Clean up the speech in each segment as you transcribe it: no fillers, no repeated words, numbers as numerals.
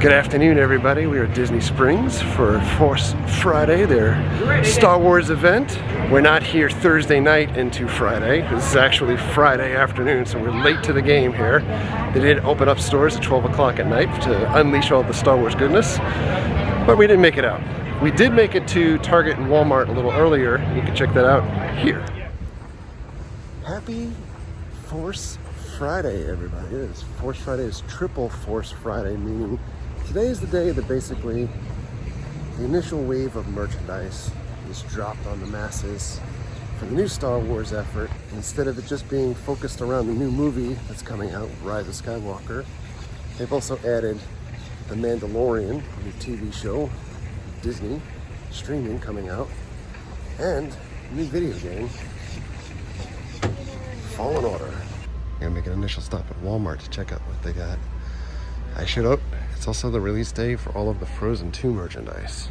Good afternoon, everybody. We are at Disney Springs for Force Friday, their Star Wars event. We're not here Thursday night into Friday. This is actually Friday afternoon, so we're late to the game here. They did open up stores at 12 o'clock at night to unleash all the Star Wars goodness, but we didn't make it out. We did make it to Target and Walmart a little earlier. You can check that out here. Happy Force Friday, everybody. It is Force Friday. Is Triple Force Friday, meaning today is the day that basically the initial wave of merchandise is dropped on the masses for the new Star Wars effort. Instead of it just being focused around the new movie that's coming out, Rise of Skywalker, they've also added the Mandalorian, a new TV show, Disney, streaming coming out, and a new video game, Fallen Order. I'm gonna make an initial stop at Walmart to check out what they got. I should hope it's also the release day for all of the Frozen 2 merchandise.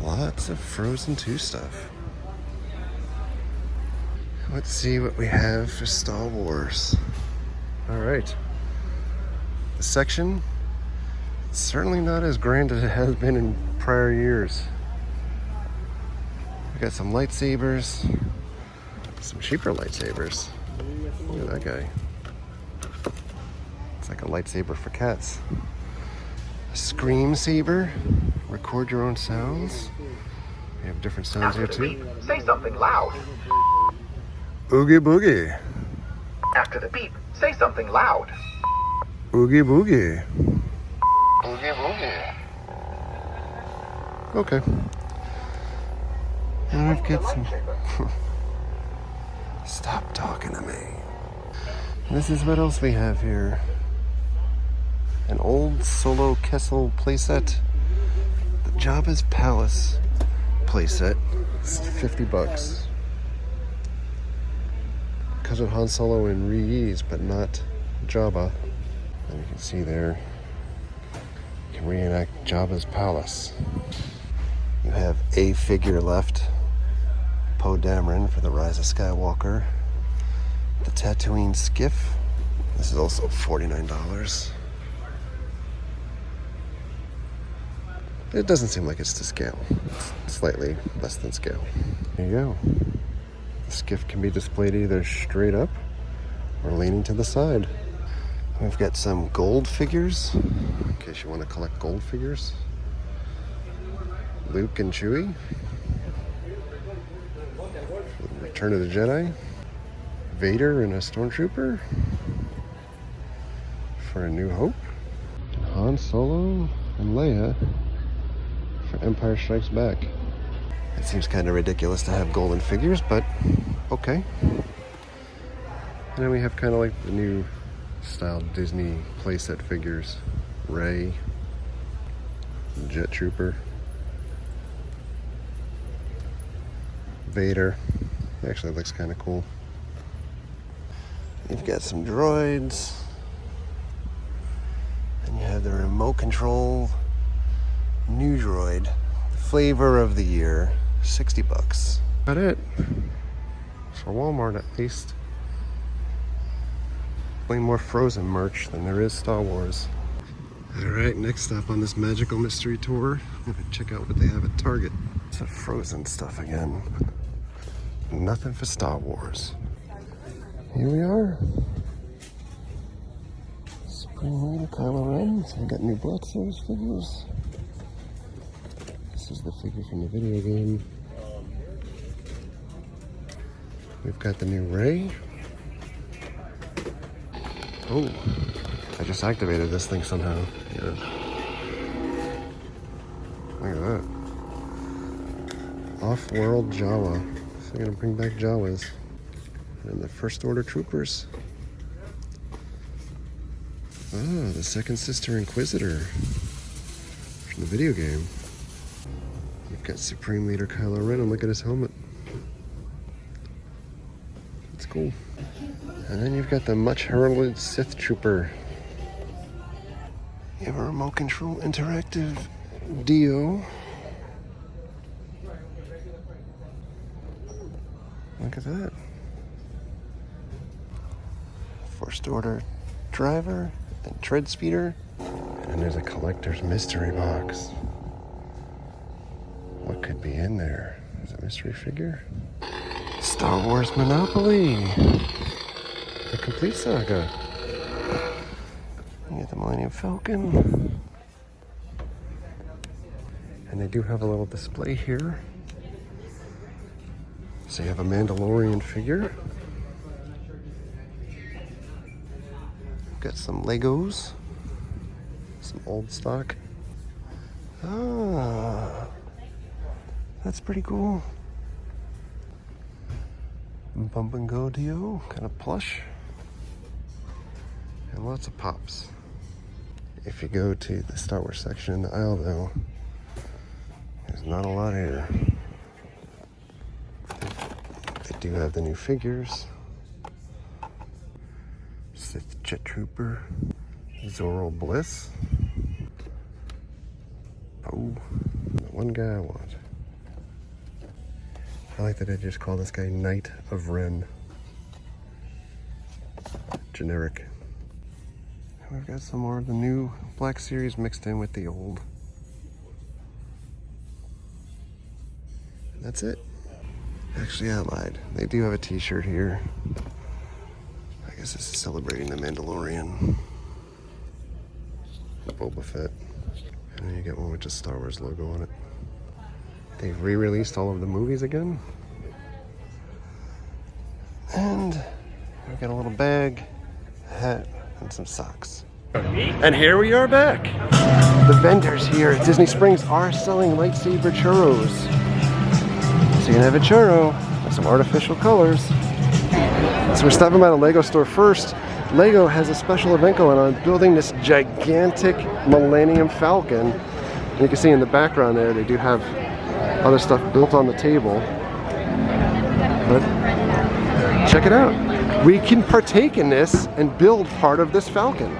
Lots of Frozen 2 stuff. Let's see what we have for Star Wars. All right. The section, certainly not as grand as it has been in prior years. We got some lightsabers, some cheaper lightsabers. Look at that guy. It's like a lightsaber for cats. A scream saber. Record your own sounds. We have different sounds here too. Beep, say something loud. Oogie boogie. After the beep, say something loud. Oogie boogie. Boogie boogie. Okay. And I've got some... Stop talking to me. This is what else we have here. An old Solo Kessel playset. The Jabba's Palace playset. It's $50. Because of Han Solo and Reese, but not Jabba. And you can see there, you can reenact Jabba's Palace. You have a figure left. Poe Dameron for the Rise of Skywalker. The Tatooine skiff. This is also $49. It doesn't seem like it's to scale. It's slightly less than scale. There you go. The skiff can be displayed either straight up or leaning to the side. We've got some gold figures, in case you want to collect gold figures. Luke and Chewie. Return of the Jedi. Vader and a Stormtrooper for A New Hope. Han Solo and Leia for Empire Strikes Back. It seems kind of ridiculous to have golden figures, but okay. And then we have kind of like the new style Disney playset figures. Rey, Jet Trooper, Vader. Actually, it looks kind of cool. You've got some droids. And you have the remote control new droid. The flavor of the year, $60. About it. For Walmart, at least. Way more Frozen merch than there is Star Wars. Alright, next stop on this magical mystery tour. I'm gonna check out what they have at Target. It's a Frozen stuff again. Nothing for Star Wars. Here we are. Spring Leader Kylo Ren. So we got new Black Series figures. This is the figure from the video game. We've got the new Rey. Oh, I just activated this thing somehow. Yeah. Look at that. Off-world Jawa. So we're gonna bring back Jawas. And the First Order Troopers. Ah, the Second Sister Inquisitor from the video game. You've got Supreme Leader Kylo Ren, and look at his helmet. That's cool. And then you've got the much heralded Sith Trooper. You have a remote control interactive Dio. Look at that. First Order driver and tread speeder. And there's a collector's mystery box. What could be in there? Is it a mystery figure? Star Wars Monopoly. The complete saga. You get the Millennium Falcon. And they do have a little display here. So you have a Mandalorian figure. Got some Legos. Some old stock. Ah, that's pretty cool. Bump and go deal, kind of plush. And lots of pops. If you go to the Star Wars section in the aisle though, there's not a lot here. They do have the new figures. Sith Jet Trooper, Zoro Bliss. Oh, the one guy I want. I like that I just call this guy Knight of Ren. Generic. And we've got some more of the new Black Series mixed in with the old. And that's it. Actually, I lied. They do have a t-shirt here. I guess this is celebrating the Mandalorian. Boba Fett. And then you get one with just Star Wars logo on it. They've re-released all of the movies again. And we've got a little bag, hat, and some socks. And here we are back. The vendors here at Disney Springs are selling lightsaber churros. So you can have a churro with some artificial colors. So we're stopping by the Lego store first. Lego has a special event going on, building this gigantic Millennium Falcon. And you can see in the background there, they do have other stuff built on the table. But check it out. We can partake in this and build part of this Falcon.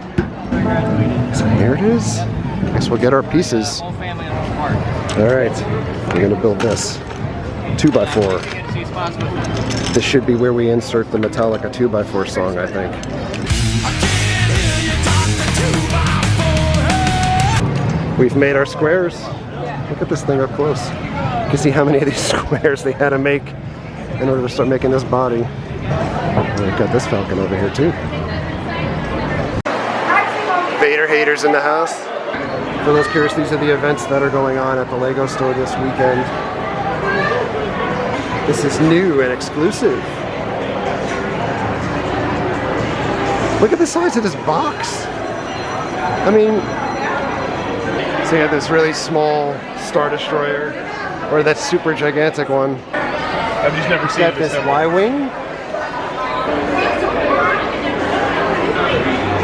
So here it is. I guess we'll get our pieces. All right, we're gonna build this 2x4. This should be where we insert the Metallica 2x4 song, I think. We've made our squares. Look at this thing up close. You can see how many of these squares they had to make in order to start making this body. And we've got this Falcon over here too. Vader haters in the house. For those curious, these are the events that are going on at the Lego store this weekend. This is new and exclusive. Look at the size of this box. I mean, so you have this really small Star Destroyer, or that super gigantic one. I've just never seen Got this Y-Wing.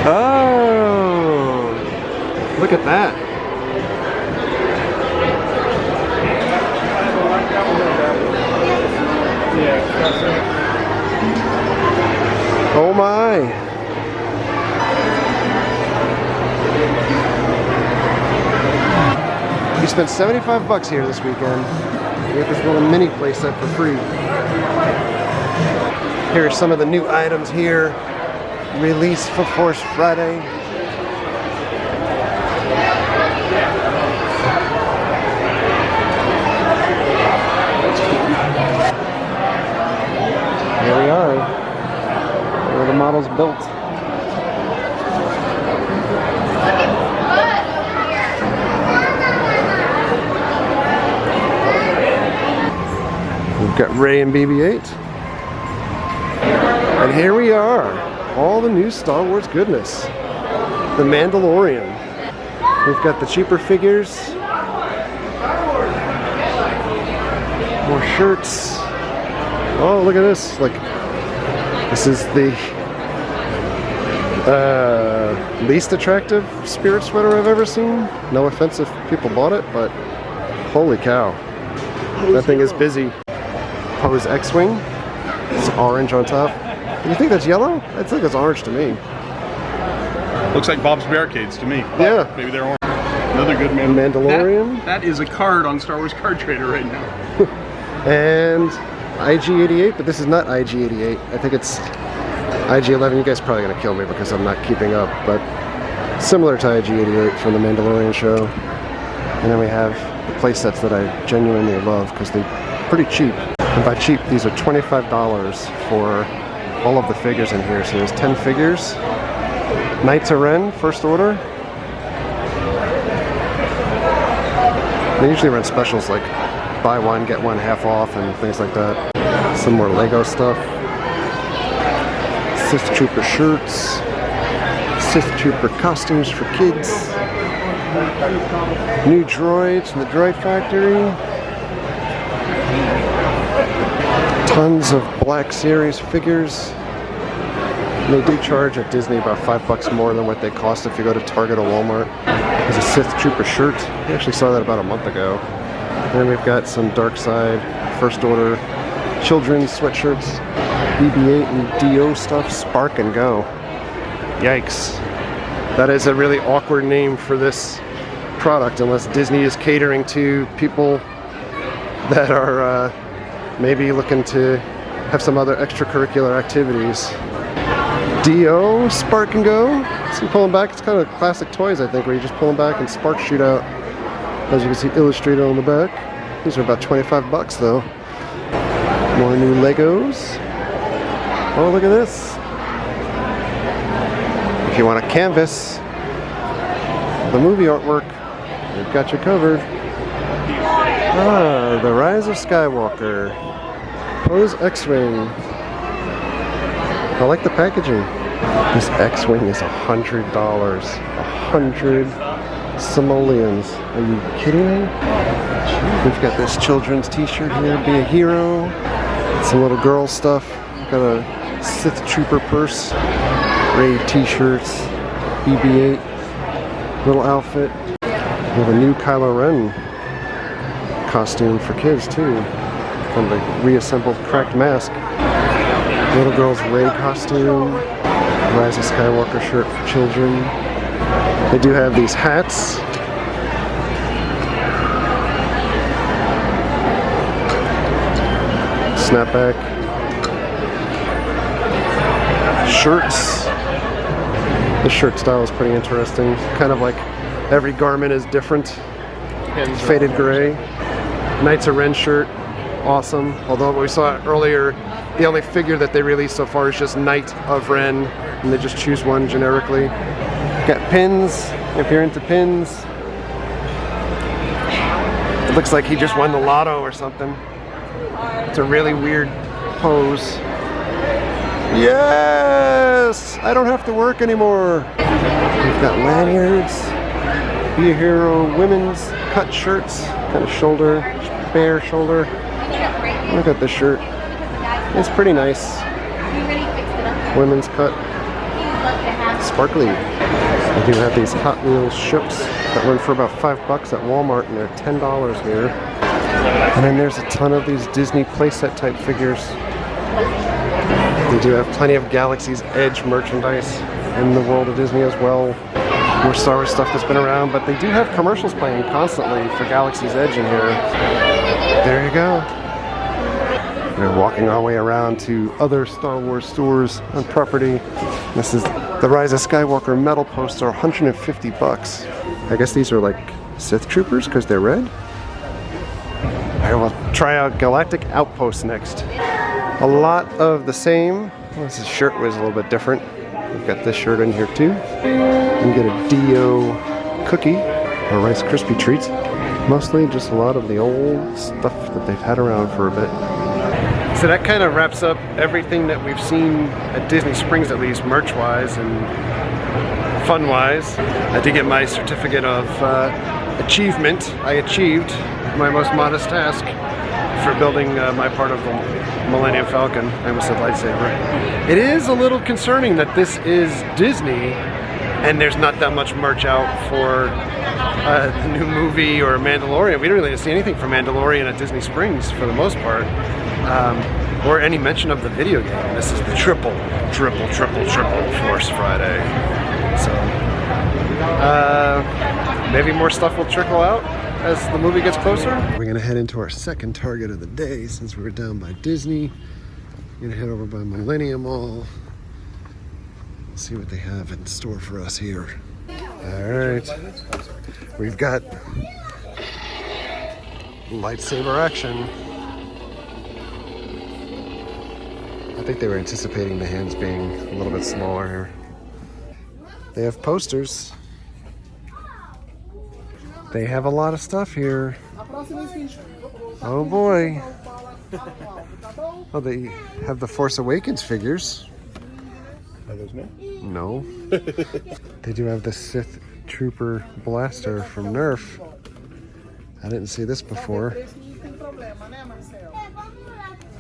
Oh, look at that. Oh my. You spent $75 here this weekend. You get this little mini playset for free. Here are some of the new items here. Released for Force Friday. Here we are. There are the models built. We've got Rey and BB-8. And here we are. All the new Star Wars goodness. The Mandalorian. We've got the cheaper figures. More shirts. Oh, look at this. Like, this is the least attractive spirit sweater I've ever seen. No offense if people bought it, but holy cow. That thing is busy. Poe's X-Wing. It's orange on top. You think that's yellow? I think it's orange to me. Looks like Bob's Barricades to me. Yeah. Maybe they're orange. Another good man. Mandalorian. That is a card on Star Wars Card Trader right now. And IG-88, but this is not IG-88. I think it's IG-11. You guys are probably gonna kill me because I'm not keeping up, but Similar to IG-88 from the Mandalorian show. And then we have the play sets that I genuinely love because they're pretty cheap. And by cheap, these are $25 for all of the figures in here. So there's 10 figures. Knights of Ren, first order. They usually run specials like buy one, get one half off and things like that. Some more Lego stuff. Sith Trooper shirts. Sith Trooper costumes for kids. New droids from the Droid Factory. Tons of Black Series figures. And they do charge at Disney about $5 more than what they cost if you go to Target or Walmart. There's a Sith Trooper shirt. I actually saw that about a month ago. And then we've got some Dark Side, First Order, children's sweatshirts, BB-8 and DO stuff, Spark and Go. Yikes. That is a really awkward name for this product unless Disney is catering to people that are maybe looking to have some other extracurricular activities. DO, Spark and Go. See, pulling back, it's kind of classic toys, I think, where you just pull them back and sparks shoot out. As you can see, illustrated on the back. These are about $25 though. More new Legos. Oh, look at this. If you want a canvas, the movie artwork, we've got you covered. Ah, the Rise of Skywalker. Pose X-Wing. I like the packaging. This X-Wing is $100. 100 simoleons. Are you kidding me? We've got this children's t-shirt here, Be a Hero. Some little girl stuff. We've got a Sith Trooper purse. Raid t-shirts. BB-8. Little outfit. We have a new Kylo Ren costume for kids too. From the reassembled cracked mask. Little girl's Rey costume. Rise of Skywalker shirt for children. They do have these hats. Snapback. Shirts. The shirt style is pretty interesting. Kind of like every garment is different. Faded gray. Knights of Ren shirt. Awesome. Although we saw earlier, the only figure that they released so far is just Knight of Ren, and they just choose one generically. Got pins, if you're into pins. It looks like he just won the lotto or something. It's a really weird pose. Yes! I don't have to work anymore. We've got lanyards, Be a Hero women's cut shirts, kind of shoulder, bare shoulder. Look at this shirt. It's pretty nice. Women's cut. Sparkly. They do have these Hot Wheels ships that run for about $5 at Walmart, and they're $10 here. And then there's a ton of these Disney playset type figures. They do have plenty of Galaxy's Edge merchandise in the world of Disney as well. More Star Wars stuff that's been around, but they do have commercials playing constantly for Galaxy's Edge in here. There you go. We're walking our way around to other Star Wars stores on property. This is the Rise of Skywalker metal poster, $150. I guess these are like Sith Troopers because they're red. Alright, we'll try out Galactic Outpost next. A lot of the same. Well, this shirt was a little bit different. We've got this shirt in here too. You can get a Dio cookie or Rice Krispie treat. Mostly just a lot of the old stuff that they've had around for a bit. So that kind of wraps up everything that we've seen at Disney Springs, at least merch-wise and fun-wise. I did get my certificate of achievement. I achieved my most modest task for building my part of the Millennium Falcon. I almost said lightsaber. It is a little concerning that this is Disney and there's not that much merch out for the new movie or Mandalorian. We didn't really see anything from Mandalorian at Disney Springs for the most part. Or any mention of the video game. This is the triple Force Friday. So, maybe more stuff will trickle out as the movie gets closer. We're gonna head into our second target of the day since we were down by Disney. We're gonna head over by Millennium Mall. See what they have in store for us here. Alright. We've got lightsaber action. I think they were anticipating the hands being a little bit smaller here. They have posters. They have a lot of stuff here. Oh boy. Oh, they have the Force Awakens figures. Are those men? No. They do have the Sith Trooper blaster from Nerf. I didn't see this before.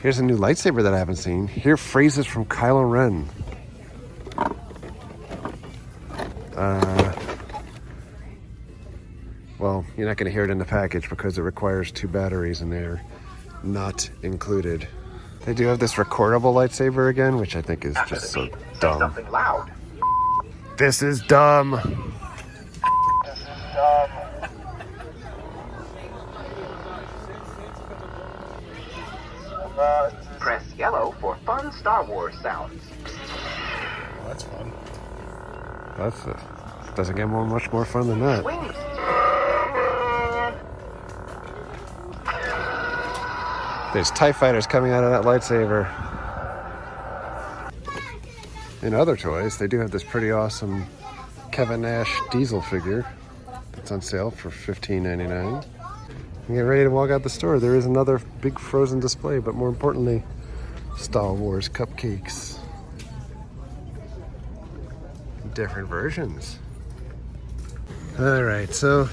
Here's a new lightsaber that I haven't seen. Here, phrases from Kylo Ren. Well, you're not going to hear it in the package because it requires 2 batteries and they're not included. They do have this recordable lightsaber again, which I think is After just the so beep, say dumb. something loud. This is dumb. Press yellow for fun Star Wars sounds. Oh, that's fun. Doesn't get much more fun than that. Wings. There's TIE fighters coming out of that lightsaber. In other toys, they do have this pretty awesome Kevin Nash Diesel figure that's on sale for $15.99. You get ready to walk out the store. There is another big frozen display, but more importantly, Star Wars cupcakes. Different versions. Alright, so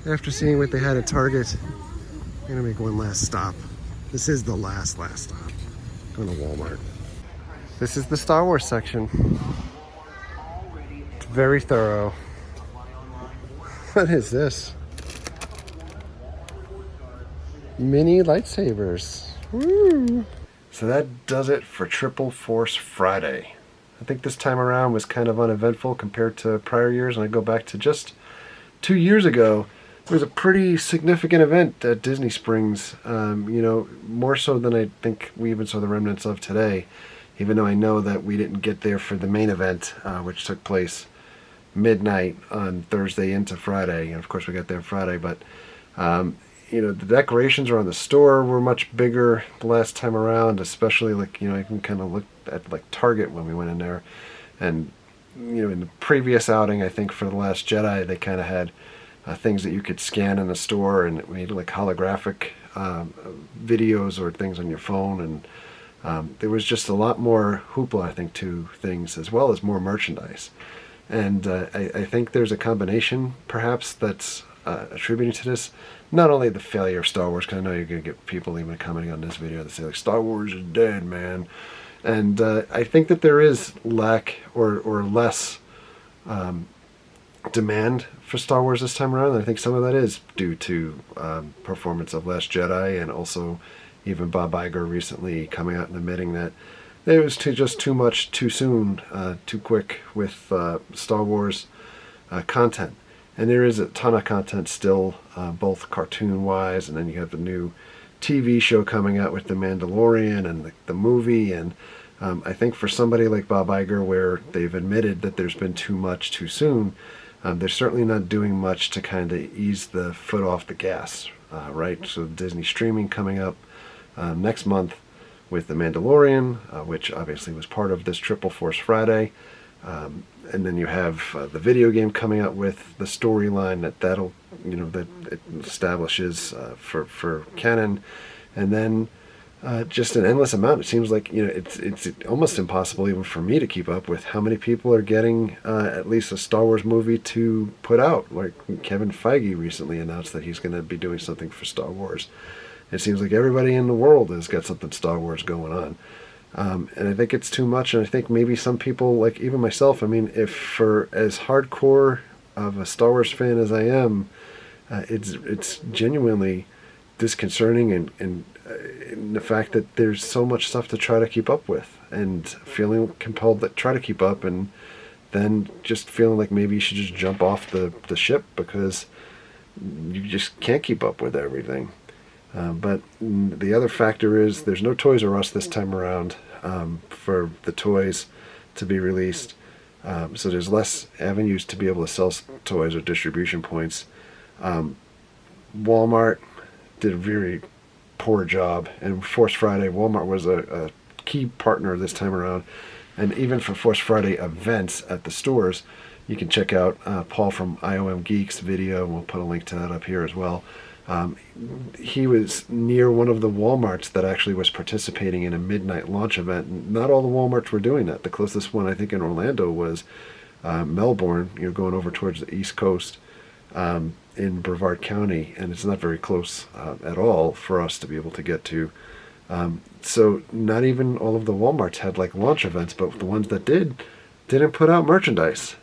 after seeing what they had at Target, I'm gonna make one last stop. This is the last stop. Going to Walmart. This is the Star Wars section. It's very thorough. What is this? Mini lightsabers. Woo! So that does it for Triple Force Friday. I think this time around was kind of uneventful compared to prior years. And I go back to just 2 years ago. It was a pretty significant event at Disney Springs, you know, more so than I think we even saw the remnants of today, even though I know that we didn't get there for the main event, which took place midnight on Thursday into Friday, and of course we got there Friday, but, you know, the decorations around the store were much bigger the last time around, especially, like, you know, I can kind of look at, like, Target when we went in there, and, you know, in the previous outing, I think for The Last Jedi, they kind of had things that you could scan in the store, and it made like holographic videos or things on your phone, and there was just a lot more hoopla, I think, to things, as well as more merchandise. And I think there's a combination, perhaps, that's attributing to this. Not only the failure of Star Wars, because I know you're going to get people even commenting on this video that say, like, Star Wars is dead, man. And I think that there is lack or less demand for Star Wars this time around. And I think some of that is due to performance of Last Jedi, and also even Bob Iger recently coming out and admitting that it was just too much too soon, too quick with Star Wars content. And there is a ton of content still, both cartoon-wise, and then you have the new TV show coming out with The Mandalorian and the movie. And I think for somebody like Bob Iger, where they've admitted that there's been too much too soon, they're certainly not doing much to kind of ease the foot off the gas, right? So Disney streaming coming up next month with The Mandalorian, which obviously was part of this Triple Force Friday. And then you have the video game coming out with the storyline that'll, you know, that it establishes for canon. And then just an endless amount. It seems like, you know, it's almost impossible even for me to keep up with how many people are getting at least a Star Wars movie to put out. Like Kevin Feige recently announced that he's going to be doing something for Star Wars. It seems like everybody in the world has got something Star Wars going on. And I think it's too much, and I think maybe some people, like even myself, I mean, if for as hardcore of a Star Wars fan as I am, it's genuinely disconcerting, and the fact that there's so much stuff to try to keep up with, and feeling compelled to try to keep up, and then just feeling like maybe you should just jump off the ship because you just can't keep up with everything. But the other factor is there's no Toys R Us this time around for the toys to be released. So there's less avenues to be able to sell toys or distribution points. Walmart did a very poor job, and Force Friday, Walmart was a key partner this time around. And even for Force Friday events at the stores, you can check out Paul from IOM Geeks video, and we'll put a link to that up here as well. He was near one of the Walmarts that actually was participating in a midnight launch event. Not all the Walmarts were doing that. The closest one, I think, in Orlando was Melbourne, going over towards the East Coast in Brevard County, and it's not very close at all for us to be able to get to. So not even all of the Walmarts had like launch events, but the ones that didn't put out merchandise.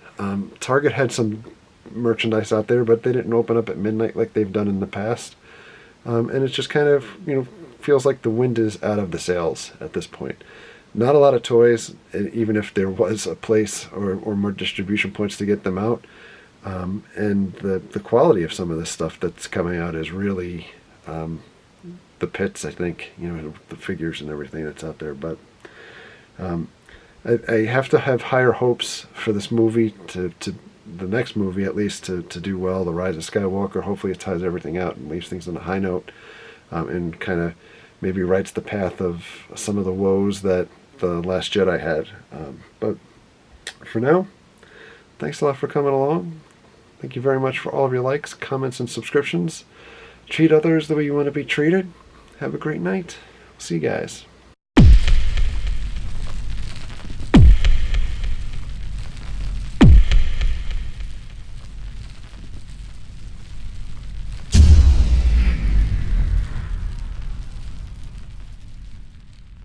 Target had some merchandise out there, but they didn't open up at midnight like they've done in the past. And it's just kind of, feels like the wind is out of the sails at this point. Not a lot of toys, even if there was a place or more distribution points to get them out. And the quality of some of this stuff that's coming out is really the pits, I think, the figures and everything that's out there. But I have to have higher hopes for this movie, to the next movie at least, to do well, The Rise of Skywalker. Hopefully it ties everything out and leaves things on a high note, and kind of maybe writes the path of some of the woes that The Last Jedi had. But for now, thanks a lot for coming along. Thank you very much for all of your likes, comments, and subscriptions. Treat others the way you want to be treated. Have a great night. See you guys.